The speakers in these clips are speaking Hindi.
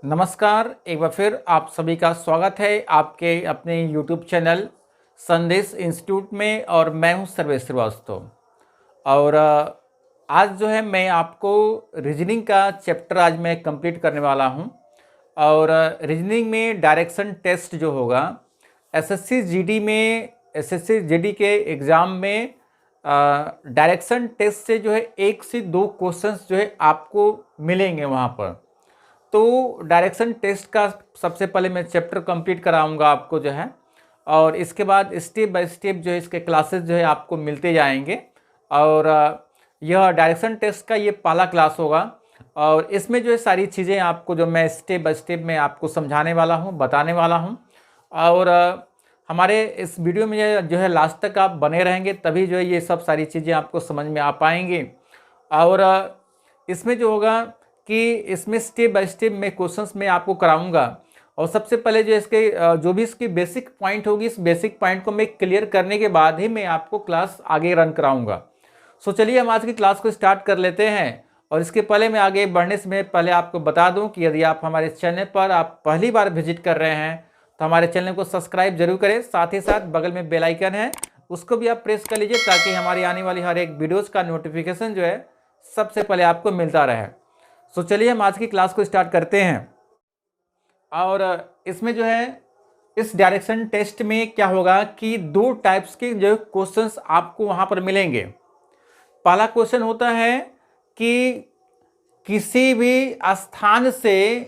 नमस्कार, एक बार फिर आप सभी का स्वागत है आपके अपने यूट्यूब चैनल संदेश इंस्टीट्यूट में। और मैं हूं सर्वेश श्रीवास्तव। और आज जो है मैं आपको रीजनिंग का चैप्टर आज मैं कंप्लीट करने वाला हूं। और रीजनिंग में डायरेक्शन टेस्ट जो होगा एसएससी जीडी में, एसएससी जीडी के एग्ज़ाम में डायरेक्शन टेस्ट से जो है 1 से 2 क्वेश्चंस जो है आपको मिलेंगे वहाँ पर। तो डायरेक्शन टेस्ट का सबसे पहले मैं चैप्टर कंप्लीट कराऊंगा आपको जो है, और इसके बाद स्टेप बाय स्टेप जो है इसके क्लासेस जो है आपको मिलते जाएंगे। और यह डायरेक्शन टेस्ट का ये पहला क्लास होगा। और इसमें जो है सारी चीज़ें आपको जो मैं स्टेप बाय स्टेप में आपको समझाने वाला हूँ, बताने वाला हूँ। और हमारे इस वीडियो में जो है लास्ट तक आप बने रहेंगे, तभी जो है ये सब सारी चीज़ें आपको समझ में आ पाएंगी। और इसमें जो होगा कि इसमें स्टेप बाय स्टेप मैं क्वेश्चंस में आपको कराऊंगा। और सबसे पहले जो इसके जो भी इसकी बेसिक पॉइंट होगी, इस बेसिक पॉइंट को मैं क्लियर करने के बाद ही मैं आपको क्लास आगे रन कराऊंगा। सो चलिए हम आज की क्लास को स्टार्ट कर लेते हैं। और इसके पहले मैं आगे बढ़ने से पहले आपको बता दूं कि यदि आप हमारे चैनल पर आप पहली बार विजिट कर रहे हैं तो हमारे चैनल को सब्सक्राइब जरूर करें। साथ ही साथ बगल में बेल आइकन है, उसको भी आप प्रेस कर लीजिए ताकि हमारी आने वाली हर एक वीडियोज़ का नोटिफिकेशन जो है सबसे पहले आपको मिलता रहे। सो चलिए हम आज की क्लास को स्टार्ट करते हैं। और इसमें जो है इस डायरेक्शन टेस्ट में क्या होगा कि 2 टाइप्स के जो क्वेश्चंस आपको वहाँ पर मिलेंगे। पहला क्वेश्चन होता है कि किसी भी स्थान से,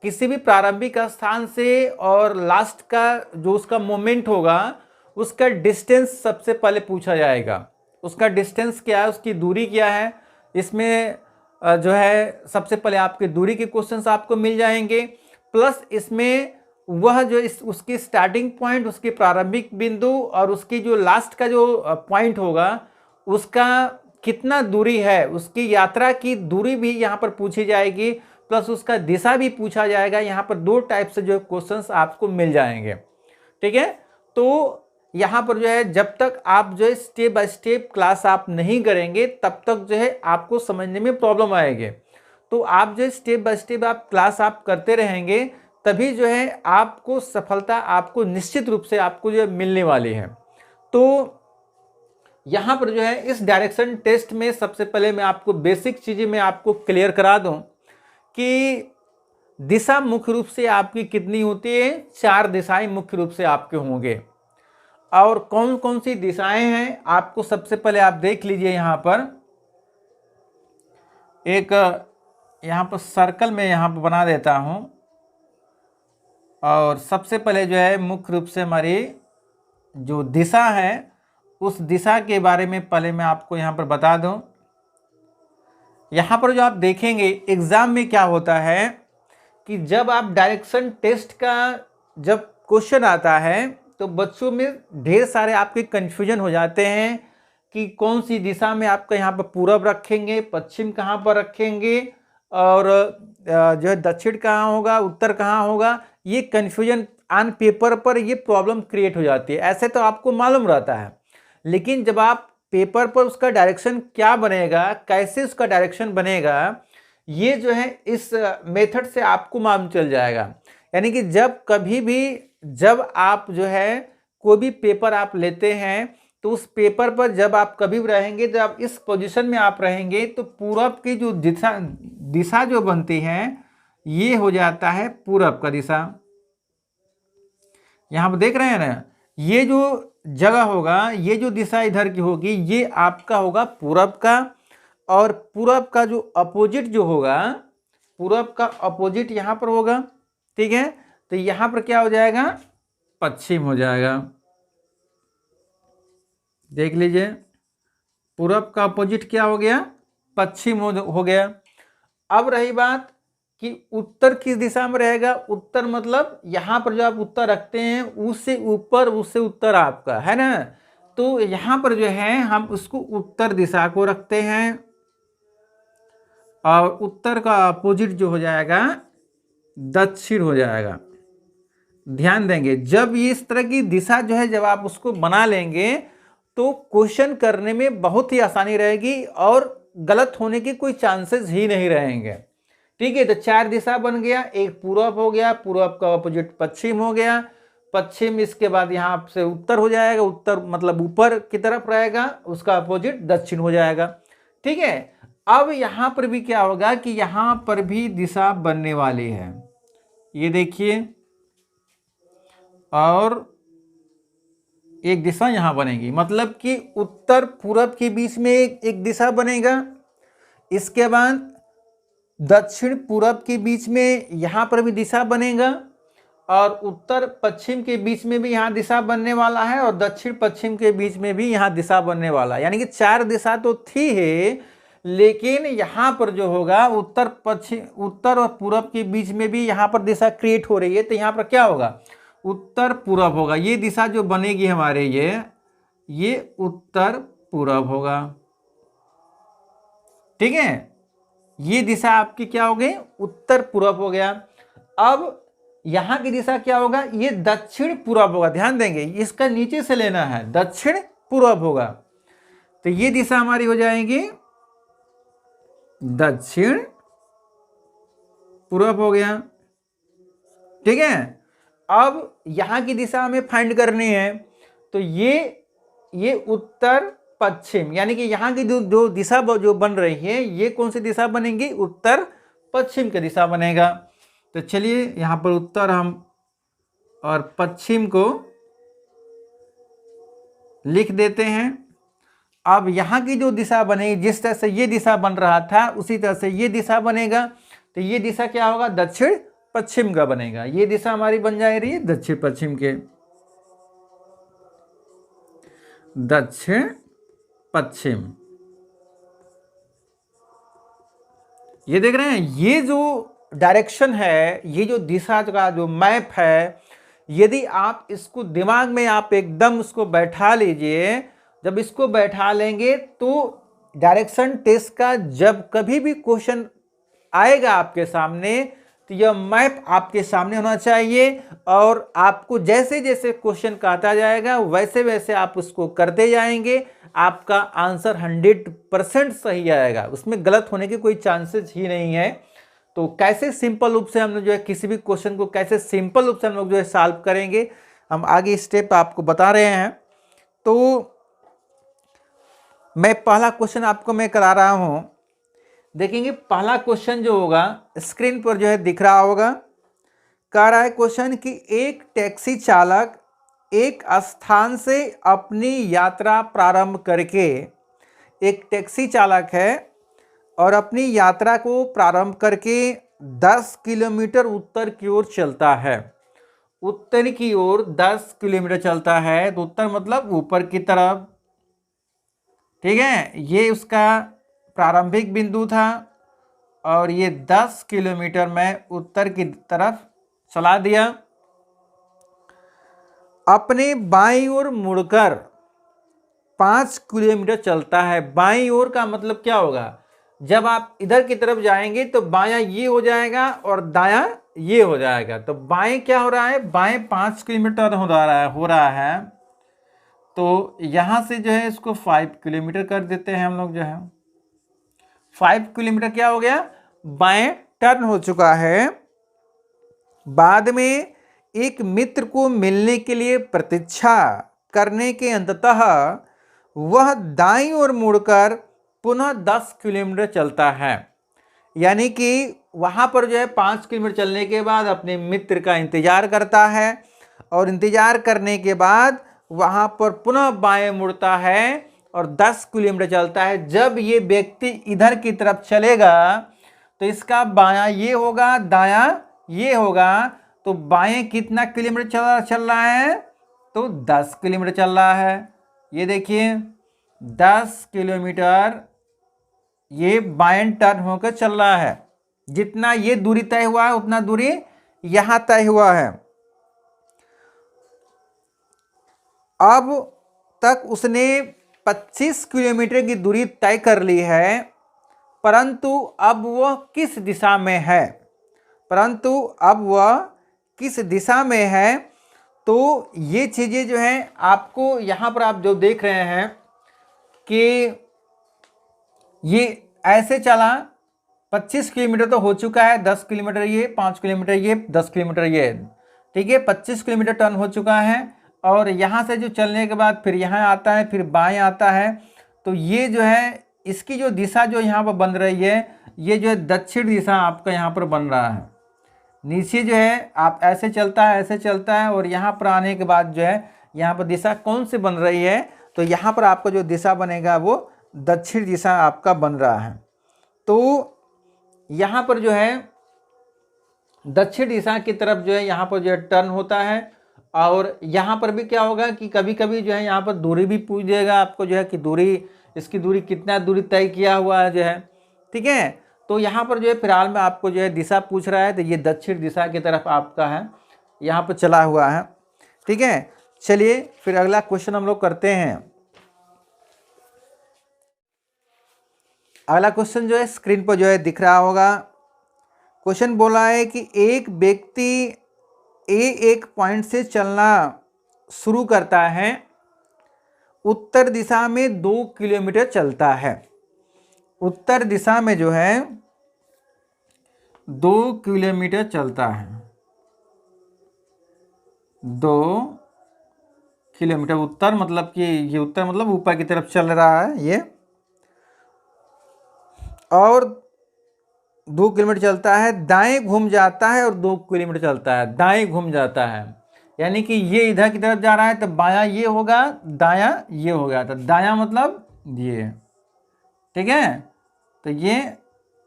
किसी भी प्रारंभिक स्थान से और लास्ट का जो उसका मोमेंट होगा उसका डिस्टेंस सबसे पहले पूछा जाएगा। उसका डिस्टेंस क्या है, उसकी दूरी क्या है। इसमें जो है सबसे पहले आपके दूरी के क्वेश्चंस आपको मिल जाएंगे, प्लस इसमें वह जो उसकी स्टार्टिंग पॉइंट, उसकी प्रारंभिक बिंदु और उसकी जो लास्ट का जो पॉइंट होगा उसका कितना दूरी है, उसकी यात्रा की दूरी भी यहाँ पर पूछी जाएगी, प्लस उसका दिशा भी पूछा जाएगा। यहाँ पर 2 टाइप से जो क्वेश्चंस आपको मिल जाएंगे। ठीक है, तो यहाँ पर जो है जब तक आप जो है स्टेप बाय स्टेप क्लास आप नहीं करेंगे तब तक जो है आपको समझने में प्रॉब्लम आएगी। तो आप जो है स्टेप बाय स्टेप आप क्लास आप करते रहेंगे तभी जो है आपको सफलता आपको निश्चित रूप से आपको जो है मिलने वाली है। तो यहाँ पर जो है इस डायरेक्शन टेस्ट में सबसे पहले मैं आपको बेसिक चीज़ें मैं आपको क्लियर करा दूँ कि दिशा मुख्य रूप से आपकी कितनी होती है। 4 दिशाएं मुख्य रूप से आपके होंगे। और कौन कौन सी दिशाएं हैं आपको सबसे पहले आप देख लीजिए। यहाँ पर एक यहाँ पर सर्कल में यहाँ पर बना देता हूँ। और सबसे पहले जो है मुख्य रूप से हमारी जो दिशा है उस दिशा के बारे में पहले मैं आपको यहाँ पर बता दूँ। यहाँ पर जो आप देखेंगे एग्ज़ाम में क्या होता है कि जब आप डायरेक्शन टेस्ट का जब क्वेश्चन आता है तो बच्चों में ढेर सारे आपके कन्फ्यूजन हो जाते हैं कि कौन सी दिशा में आपका यहाँ पर पूरब रखेंगे, पश्चिम कहाँ पर रखेंगे, और जो है दक्षिण कहाँ होगा, उत्तर कहाँ होगा। ये कन्फ्यूजन ऑन पेपर पर ये प्रॉब्लम क्रिएट हो जाती है। ऐसे तो आपको मालूम रहता है, लेकिन जब आप पेपर पर उसका डायरेक्शन क्या बनेगा, कैसे उसका डायरेक्शन बनेगा, ये जो है इस मेथड से आपको मालूम चल जाएगा। यानी कि जब कभी भी जब आप जो है कोई भी पेपर आप लेते हैं तो उस पेपर पर जब आप कभी भी रहेंगे, जब इस पोजीशन में आप रहेंगे तो पूरब की जो दिशा जो बनती है ये हो जाता है पूरब का दिशा। यहाँ पर देख रहे हैं ना, ये जो जगह होगा, ये जो दिशा इधर की होगी ये आपका होगा पूरब का। और पूरब का जो अपोजिट जो होगा, पूरब का अपोजिट यहाँ पर होगा। ठीक है, तो यहाँ पर क्या हो जाएगा, पश्चिम हो जाएगा। देख लीजिए, पूरब का अपोजिट क्या हो गया, पश्चिम हो गया। अब रही बात कि उत्तर किस दिशा में रहेगा। उत्तर मतलब यहाँ पर जो आप उत्तर रखते हैं उससे ऊपर, उससे उत्तर आपका है ना, तो यहाँ पर जो है हम उसको उत्तर दिशा को रखते हैं। और उत्तर का अपोजिट जो हो जाएगा दक्षिण हो जाएगा। ध्यान देंगे, जब ये इस तरह की दिशा जो है जब आप उसको बना लेंगे तो क्वेश्चन करने में बहुत ही आसानी रहेगी और गलत होने के कोई चांसेस ही नहीं रहेंगे। ठीक है, तो 4 दिशा बन गया, एक पूरब हो गया, पूरब का ऑपोजिट पश्चिम हो गया, पश्चिम इसके बाद यहाँ से उत्तर हो जाएगा, उत्तर मतलब ऊपर की तरफ रहेगा, उसका अपोजिट दक्षिण हो जाएगा। ठीक है, अब यहाँ पर भी क्या होगा कि यहाँ पर भी दिशा बनने वाली है, ये देखिए, और एक दिशा यहाँ बनेगी, मतलब कि उत्तर पूरब के बीच में एक दिशा बनेगा, इसके बाद दक्षिण पूरब के बीच में यहाँ पर भी दिशा बनेगा, और उत्तर पश्चिम के बीच में भी यहाँ दिशा बनने वाला है, और दक्षिण पश्चिम के बीच में भी यहाँ दिशा बनने वाला है। यानी कि 4 दिशा तो थी है, लेकिन यहाँ पर जो होगा उत्तर पश्चिम, उत्तर और पूरब के बीच में भी यहाँ पर दिशा क्रिएट हो रही है, तो यहाँ पर क्या होगा, उत्तर पूरब होगा। ये दिशा जो बनेगी हमारे ये उत्तर पूरब होगा। ठीक है, ये दिशा आपकी क्या हो गई, उत्तर पूरब हो गया। अब यहां की दिशा क्या होगा, ये दक्षिण पूरब होगा। ध्यान देंगे, इसका नीचे से लेना है, दक्षिण पूरब होगा, तो ये दिशा हमारी हो जाएगी दक्षिण पूरब हो गया। ठीक है, अब यहां की दिशा हमें फाइंड करनी है, तो ये उत्तर पश्चिम, यानी कि यहाँ की जो दिशा जो बन रही है, ये कौन सी दिशा बनेगी, उत्तर पश्चिम की दिशा बनेगा। तो चलिए यहाँ पर उत्तर हम और पश्चिम को लिख देते हैं। अब यहाँ की जो दिशा बनेगी, जिस तरह से ये दिशा बन रहा था उसी तरह से ये दिशा बनेगा, तो ये दिशा क्या होगा, दक्षिण पश्चिम का बनेगा। ये दिशा हमारी बन जा रही है दक्षिण पश्चिम के, दक्षिण पश्चिम। ये देख रहे हैं, ये जो डायरेक्शन है, ये जो दिशा का जो मैप है, यदि आप इसको दिमाग में आप एकदम उसको बैठा लीजिए, जब इसको बैठा लेंगे तो डायरेक्शन टेस्ट का जब कभी भी क्वेश्चन आएगा आपके सामने, तो यह मैप आपके सामने होना चाहिए, और आपको जैसे जैसे क्वेश्चन आता जाएगा वैसे वैसे आप उसको करते जाएंगे, आपका आंसर 100% सही आएगा, उसमें गलत होने के कोई चांसेस ही नहीं है। तो कैसे सिंपल रूप से हम लोग जो है किसी भी क्वेश्चन को कैसे सिंपल रूप से हम लोग जो है सॉल्व करेंगे, हम आगे स्टेप आपको बता रहे हैं। तो मैं पहला क्वेश्चन आपको मैं करा रहा हूं, देखेंगे पहला क्वेश्चन जो होगा स्क्रीन पर जो है दिख रहा होगा। कह रहा है क्वेश्चन कि एक टैक्सी चालक एक स्थान से अपनी यात्रा प्रारंभ करके, एक टैक्सी चालक है और अपनी यात्रा को प्रारंभ करके 10 किलोमीटर उत्तर की ओर चलता है। उत्तर की ओर 10 किलोमीटर चलता है, तो उत्तर मतलब ऊपर की तरफ। ठीक है, ये उसका प्रारंभिक बिंदु था, और ये 10 किलोमीटर में उत्तर की तरफ चला दिया। अपने बाईं ओर मुड़कर 5 किलोमीटर चलता है। बाईं ओर का मतलब क्या होगा, जब आप इधर की तरफ जाएंगे तो बायां ये हो जाएगा और दायां ये हो जाएगा। तो बाएं क्या हो रहा है, बाएं 5 किलोमीटर हो रहा है, तो यहां से जो है इसको 5 किलोमीटर कर देते हैं हम लोग जो है। 5 किलोमीटर क्या हो गया, बाएं टर्न हो चुका है। बाद में एक मित्र को मिलने के लिए प्रतीक्षा करने के अंततः वह दाईं ओर मुड़कर पुनः 10 किलोमीटर चलता है। यानी कि वहां पर जो है 5 किलोमीटर चलने के बाद अपने मित्र का इंतजार करता है, और इंतजार करने के बाद वहां पर पुनः बाएं मुड़ता है और 10 किलोमीटर चलता है। जब ये व्यक्ति इधर की तरफ चलेगा तो इसका बायां ये होगा, दायां ये होगा, तो बाएं कितना किलोमीटर चल रहा है, तो 10 किलोमीटर चल रहा है। ये देखिए 10 किलोमीटर ये बाएं टर्न होकर चल रहा है। जितना ये दूरी तय हुआ है उतना दूरी यहां तय हुआ है। अब तक उसने 25 किलोमीटर की दूरी तय कर ली है, परंतु अब वह किस दिशा में है, तो ये चीज़ें जो हैं आपको यहाँ पर आप जो देख रहे हैं कि ये ऐसे चला, 25 किलोमीटर तो हो चुका है, 10 किलोमीटर ये, 5 किलोमीटर ये, 10 किलोमीटर ये, ठीक है, 25 किलोमीटर टर्न हो चुका है। और यहाँ से जो चलने के बाद फिर यहाँ आता है, फिर बाएं आता है, तो ये जो है इसकी जो दिशा जो यहाँ पर बन रही है, ये जो है दक्षिण दिशा आपका यहाँ पर बन रहा है। नीचे जो है आप ऐसे चलता है, ऐसे चलता है, और यहाँ पर आने के बाद जो है यहाँ पर दिशा कौन सी बन रही है, तो यहाँ पर आपका जो दिशा बनेगा वो दक्षिण दिशा आपका बन रहा है। तो यहाँ पर जो है दक्षिण दिशा की तरफ जो है यहाँ पर जो है टर्न होता है। और यहाँ पर भी क्या होगा कि कभी कभी जो है यहाँ पर दूरी भी पूछ देगा आपको, जो है कि दूरी, इसकी दूरी कितना दूरी तय किया हुआ है जो है, ठीक है। तो यहाँ पर जो है फिलहाल में आपको जो है दिशा पूछ रहा है, तो ये दक्षिण दिशा की तरफ आपका है, यहाँ पर चला हुआ है, ठीक है। चलिए फिर अगला क्वेश्चन हम लोग करते हैं। अगला क्वेश्चन जो है स्क्रीन पर जो है दिख रहा होगा। क्वेश्चन बोला है कि एक व्यक्ति एक पॉइंट से चलना शुरू करता है, उत्तर दिशा में 2 किलोमीटर चलता है। उत्तर दिशा में जो है 2 किलोमीटर चलता है, 2 किलोमीटर। उत्तर मतलब कि ये उत्तर मतलब ऊपर की तरफ चल रहा है ये, और 2 किलोमीटर चलता है, दाएं घूम जाता है और 2 किलोमीटर चलता है, दाएं घूम जाता है, यानी कि ये इधर की तरफ जा रहा है तो बायां ये होगा, दायां ये होगा, तो दायां मतलब ये, ठीक है। तो ये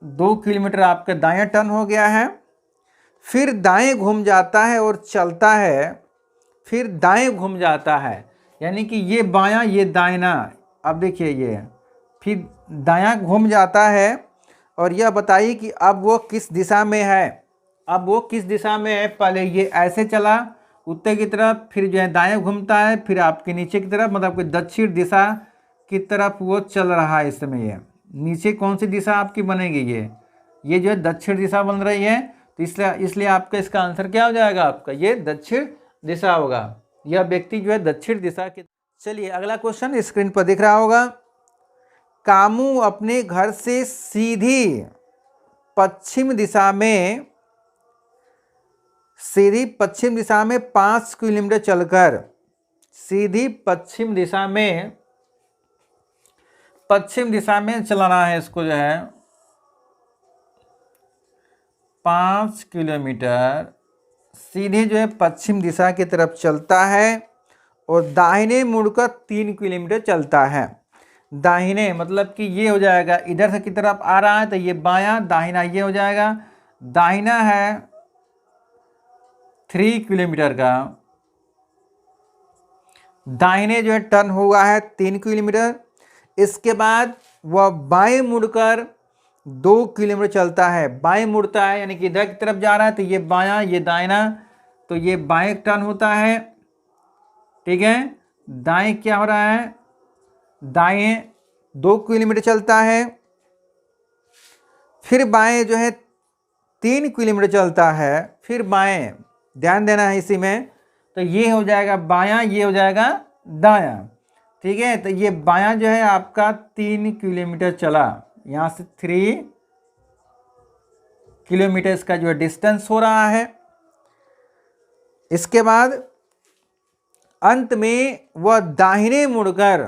2 किलोमीटर आपका दायां टर्न हो गया है। फिर दाएं घूम जाता है और चलता है, फिर दाएं घूम जाता है, यानी कि ये बायां ये दाहिना। अब देखिए ये फिर दायां घूम जाता है, और यह बताइए कि अब वो किस दिशा में है। अब वो किस दिशा में है, पहले ये ऐसे चला उत्तर की तरफ, फिर जो है दाएं घूमता है, फिर आपके नीचे की तरफ, मतलब कि दक्षिण दिशा की तरफ वो चल रहा है इस समय। ये नीचे कौन सी दिशा आपकी बनेगी, ये जो है दक्षिण दिशा बन रही है, तो इसलिए आपका इसका आंसर क्या हो जाएगा, आपका ये दक्षिण दिशा होगा। यह व्यक्ति जो है दक्षिण दिशा की। चलिए अगला क्वेश्चन स्क्रीन पर दिख रहा होगा। कामू अपने घर से सीधी पश्चिम दिशा में 5 किलोमीटर चलकर, सीधी पश्चिम दिशा में चलाना है इसको जो है 5 किलोमीटर सीधे जो है पश्चिम दिशा की तरफ चलता है, और दाहिने मुड़कर 3 किलोमीटर चलता है। दाहिने मतलब कि ये हो जाएगा, इधर से की तरफ आ रहा है तो ये बायां, दाहिना ये हो जाएगा। दाहिना है 3 किलोमीटर का, दाहिने जो है टर्न हुआ है 3 किलोमीटर। इसके बाद वह बाएं मुड़कर 2 किलोमीटर चलता है, बाएं मुड़ता है, यानी कि इधर की तरफ जा रहा है तो ये बायां ये दाहिना, तो ये बाएं टर्न होता है, ठीक है। दाएं क्या हो रहा है, दाएं 2 किलोमीटर चलता है, फिर बाएं जो है 3 किलोमीटर चलता है, फिर बाएं, ध्यान देना है इसी में, तो ये हो जाएगा बायां, ये हो जाएगा दायां, ठीक है। तो ये बायां जो है आपका 3 किलोमीटर चला, यहाँ से 3 किलोमीटर इसका जो है डिस्टेंस हो रहा है। इसके बाद अंत में वह दाहिने मुड़कर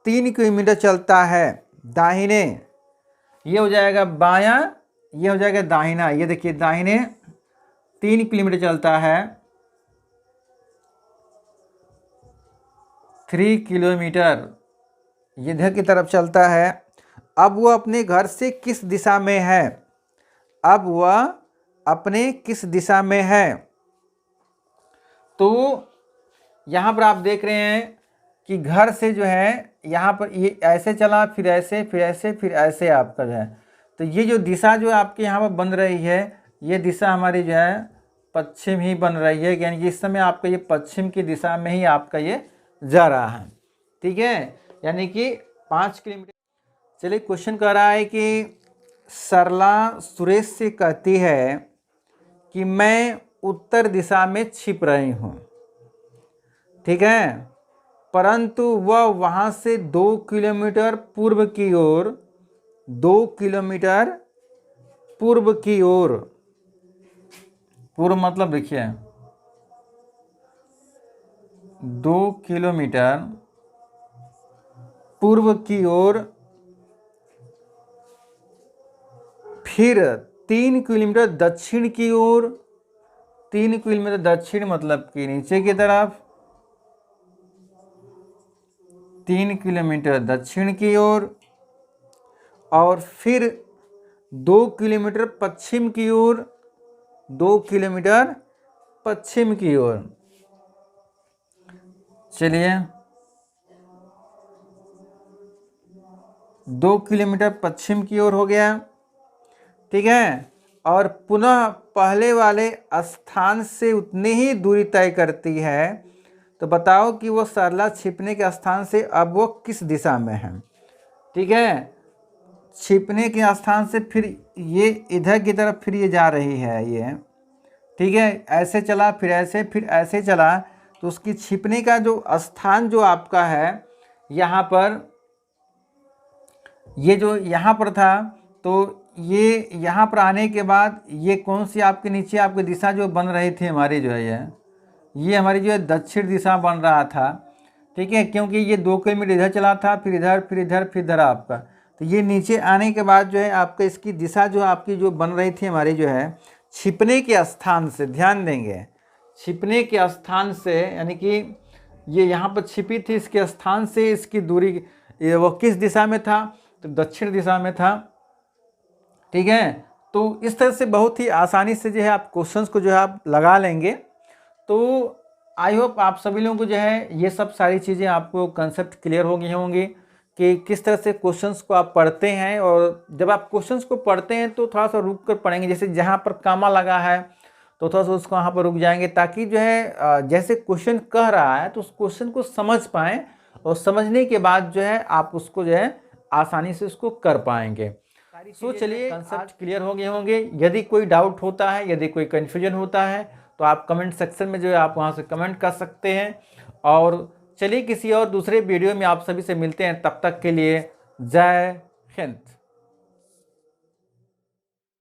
3 किलोमीटर चलता है, दाहिने, ये हो जाएगा बायां, ये हो जाएगा दाहिना। ये देखिए दाहिने 3 किलोमीटर चलता है, 3 किलोमीटर इधर की तरफ चलता है। अब वह अपने घर से किस दिशा में है, अब वह अपने किस दिशा में है। तो यहाँ पर आप देख रहे हैं कि घर से जो है यहाँ पर ये ऐसे चला, फिर ऐसे, फिर ऐसे, फिर ऐसे आपका जो है, तो ये जो दिशा जो आपके यहाँ पर बन रही है, ये दिशा हमारी जो है पश्चिम ही बन रही है, यानी कि इस समय आपका ये पश्चिम की दिशा में ही आपका ये जा रहा है, ठीक है, यानी कि 5 किलोमीटर। चलिए क्वेश्चन कह रहा है कि सरला सुरेश से कहती है कि मैं उत्तर दिशा में छिप रही हूँ, ठीक है, परंतु वह वहाँ से 2 किलोमीटर पूर्व की ओर 2 किलोमीटर पूर्व की ओर, पूर्व मतलब देखिए 2 किलोमीटर पूर्व की ओर, फिर 3 किलोमीटर दक्षिण की ओर, 3 किलोमीटर दक्षिण मतलब कि नीचे की तरफ, 3 किलोमीटर दक्षिण की ओर, और फिर 2 किलोमीटर पश्चिम की ओर, 2 किलोमीटर पश्चिम की ओर। चलिए 2 किलोमीटर पश्चिम की ओर हो गया, ठीक है। और पुनः पहले वाले स्थान से उतनी ही दूरी तय करती है। तो बताओ कि वो सरला छिपने के स्थान से अब वो किस दिशा में है, ठीक है। छिपने के स्थान से फिर ये इधर की तरफ फिर ये जा रही है ये, ठीक है। ऐसे चला, फिर ऐसे, फिर ऐसे चला, तो उसकी छिपने का जो स्थान जो आपका है यहाँ पर, ये जो यहाँ पर था, तो ये यहाँ पर आने के बाद ये कौन सी आपके नीचे आपकी दिशा जो बन रही थी हमारी जो है ये हमारी जो है दक्षिण दिशा बन रहा था, ठीक है। क्योंकि ये 2 किलोमीटर इधर चला था, फिर इधर, फिर इधर, फिर इधर आपका, तो ये नीचे आने के बाद जो है आपका इसकी दिशा जो आपकी जो बन रही थी हमारी जो है छिपने के स्थान से, ध्यान देंगे, छिपने के स्थान से, यानी कि ये यहाँ पर छिपी थी, इसके स्थान से इसकी दूरी वो किस दिशा में था, तो दक्षिण दिशा में था, ठीक है। तो इस तरह से बहुत ही आसानी से जो है आप क्वेश्चंस को जो है आप लगा लेंगे। तो आई होप आप सभी लोगों को जो है ये सब सारी चीज़ें आपको कंसेप्ट क्लियर हो गई होंगी कि किस तरह से क्वेश्चंस को आप पढ़ते हैं। और जब आप क्वेश्चंस को पढ़ते हैं तो थोड़ा सा रुक कर पढ़ेंगे, जैसे जहाँ पर कामा लगा है तो थोड़ा सा उसको वहाँ पर रुक जाएंगे, ताकि जो है जैसे क्वेश्चन कह रहा है तो उस क्वेश्चन को समझ पाएँ, और समझने के बाद जो है आप उसको जो है आसानी से उसको कर पाएंगे। तो चलिए कंसेप्ट क्लियर हो गए होंगे। यदि कोई डाउट होता है, यदि कोई कन्फ्यूजन होता है, तो आप कमेंट सेक्शन में जो है आप वहाँ से कमेंट कर सकते हैं। और चलिए किसी और दूसरे वीडियो में आप सभी से मिलते हैं, तब तक के लिए जय हिंद।